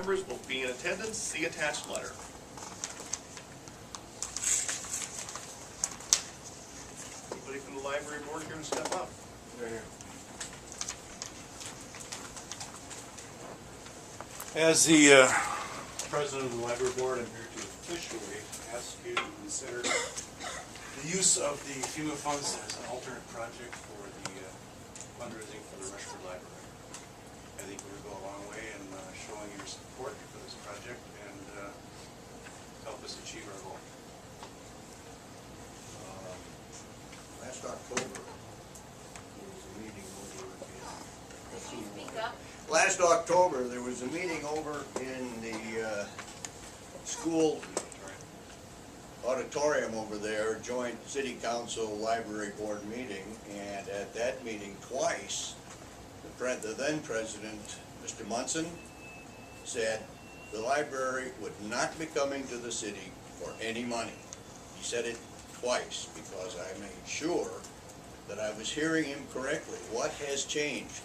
members will be in attendance. See attached letter. Anybody from the library board here to step up? As the president of the library board, I'm here to officially ask you to consider the use of the FEMA funds as an alternate project for the fundraising for the Rushford Library. I think we would go a long way in showing your support for this project and help us achieve our goal. Last October, there was a meeting over Last October, there was a meeting over in the school auditorium over there, joint city council library board meeting, and at that meeting twice, the then president, Mr. Munson, said the library would not be coming to the city for any money. He said it twice because I made sure that I was hearing him correctly. What has changed?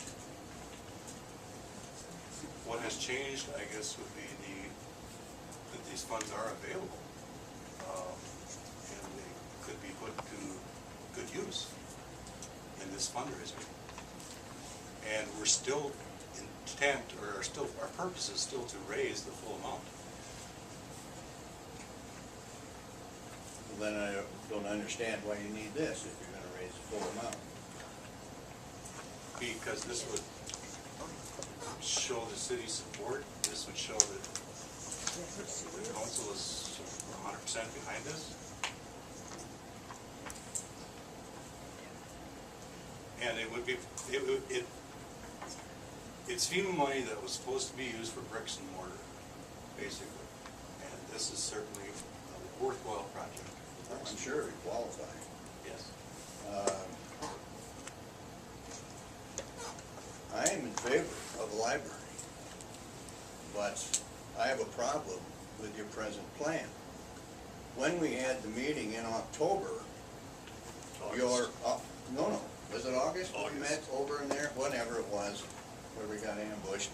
What has changed, I guess, would be that these funds are available, and they could be put to good use in this fundraising. And we're still intent, or our purpose is still to raise the full amount. Well, then I don't understand why you need this if you're going to raise the full amount. Because this would show the city's support. This would show that the council is 100% behind this. And it would be, it's FEMA money that was supposed to be used for bricks and mortar, basically. And this is certainly a worthwhile project. I'm sure we qualify. Yes. I am in favor of the library, but I have a problem with your present plan. When we had the meeting in October, no, was it August? We met over in there, whatever it was, where we got ambushed.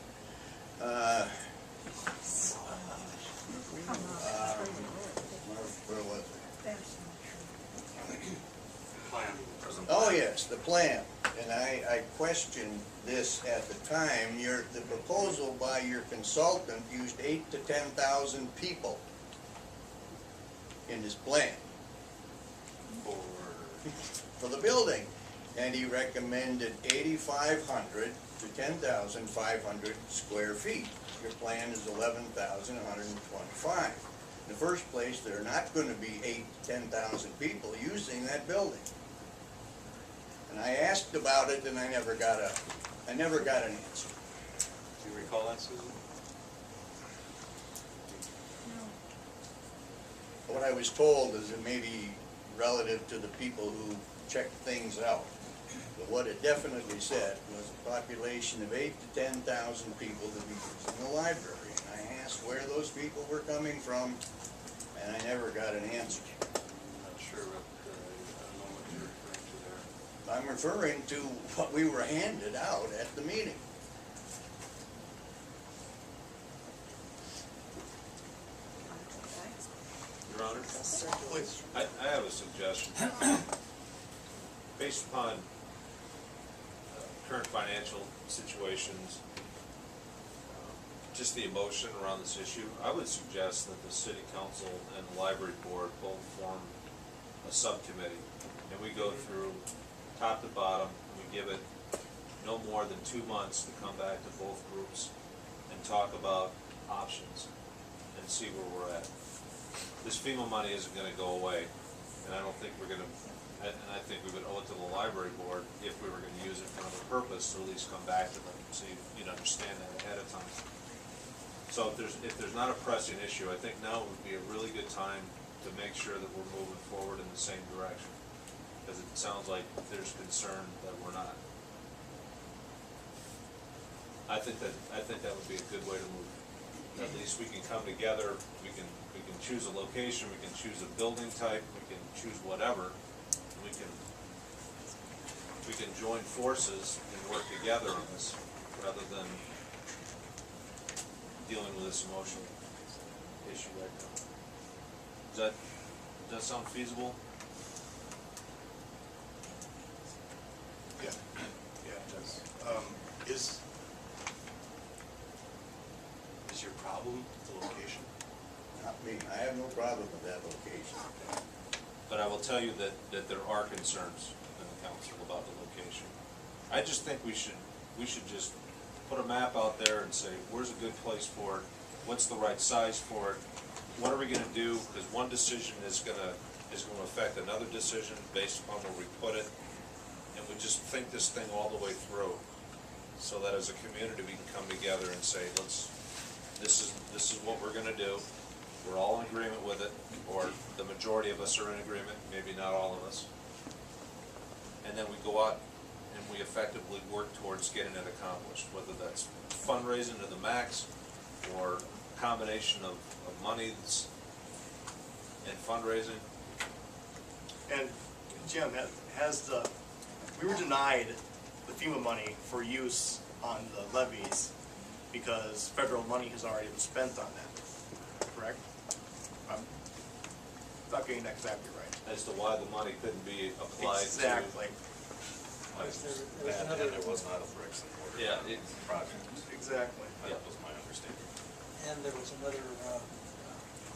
Where was it? Plan. Oh, yes, the plan. And I questioned this at the time. The proposal by your consultant used 8,000 to 10,000 people in his plan for the building. And he recommended 8,500 to 10,500 square feet. Your plan is 11,125. In the first place, there are not going to be 8,000 to 10,000 people using that building. And I asked about it, and I never got an answer. Do you recall that, Susan? No. What I was told is it may be relative to the people who check things out. But what it definitely said was a population of 8,000 to 10,000 people to be using the library. And I asked where those people were coming from, and I never got an answer. I'm not sure what, I don't know what you're referring to there. I'm referring to what we were handed out at the meeting. Your Honor, Please. I have a suggestion. Based upon current financial situations, just the emotion around this issue, I would suggest that the city council and the library board both form a subcommittee, and we go through top to bottom, and we give it no more than 2 months to come back to both groups and talk about options and see where we're at. This FEMA money isn't going to go away, and I don't think we're going to, and I think we would owe it to the library board if we were going to use it for another purpose to at least come back to them so you'd understand that ahead of time. So if there's not a pressing issue, I think now would be a really good time to make sure that we're moving forward in the same direction, because it sounds like there's concern that we're not. I think that would be a good way to move. At least we can come together. We can choose a location. We can choose a building type. We can choose whatever. We can join forces and work together on this, rather than dealing with this emotional issue right now. Does that sound feasible? Yeah, yeah, it does. Is your problem the location? Not me, I have no problem with that location. But I will tell you that there are concerns in the council about the location. I just think we should just put a map out there and say, where's a good place for it? What's the right size for it? What are we gonna do? Because one decision is gonna affect another decision based upon where we put it. And we just think this thing all the way through, so that as a community, we can come together and say, this is what we're gonna do. We're all in agreement with it, or the majority of us are in agreement, maybe not all of us. And then we go out and we effectively work towards getting it accomplished, whether that's fundraising to the max, or a combination of money and fundraising. And Jim, we were denied the FEMA money for use on the levies because federal money has already been spent on that, correct? I'm not getting that exactly right. As to why the money couldn't be applied to. Exactly. It was not a bricks and mortar project. Exactly. That was my understanding. And there was another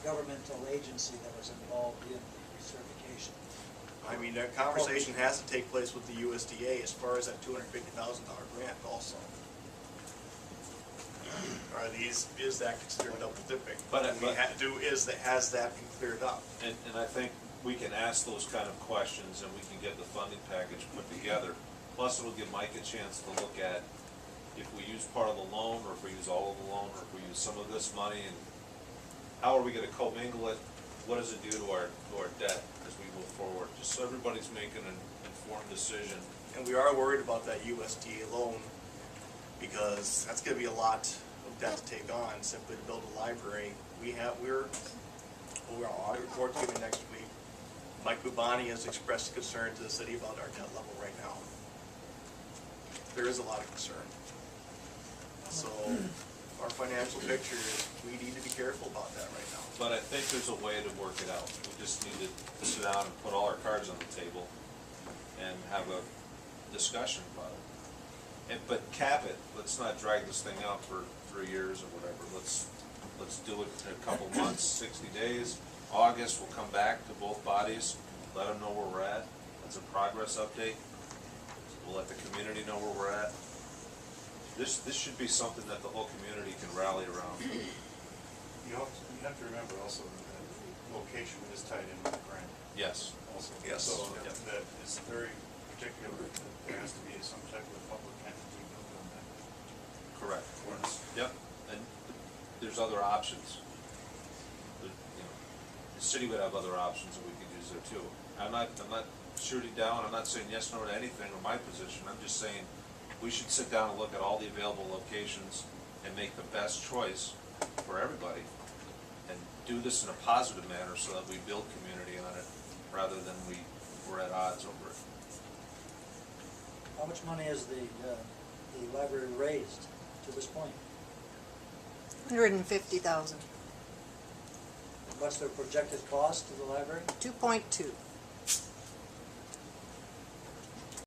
governmental agency that was involved in the recertification. I mean, that conversation has to take place with the USDA as far as that $250,000 grant also. Is that considered double dipping? Has that been cleared up? And I think we can ask those kind of questions and we can get the funding package put together. Plus, it'll give Mike a chance to look at if we use part of the loan, or if we use all of the loan, or if we use some of this money, and how are we gonna commingle it? What does it do to our debt as we move forward? Just so everybody's making an informed decision. And we are worried about that USDA loan because that's gonna be a lot of debt to take on simply to build a library. We're on audit report given next week. Mike Bubani has expressed concern to the city about our debt level right now. There is a lot of concern. So our financial picture is, we need to be careful about that right now. But I think there's a way to work it out. We just need to sit down and put all our cards on the table and have a discussion about it. But cap it. Let's not drag this thing out for 3 years or whatever. Let's do it in a couple months, 60 days. August, we'll come back to both bodies, let them know where we're at. That's a progress update. We'll let the community know where we're at. This should be something that the whole community can rally around. You have to remember also that the location is tied in with the grant Yes. also. Yes. So Yep. that is very particular, that there has to be some type of public entity built on that. Correct. Yep, and there's other options. The city would have other options that we could use there too. I'm not shooting down, I'm not saying yes, no to anything or my position, I'm just saying we should sit down and look at all the available locations and make the best choice for everybody and do this in a positive manner so that we build community on it rather than we're at odds over it. How much money has the library raised to this point? $150,000, What's their projected cost to the library? 2.2.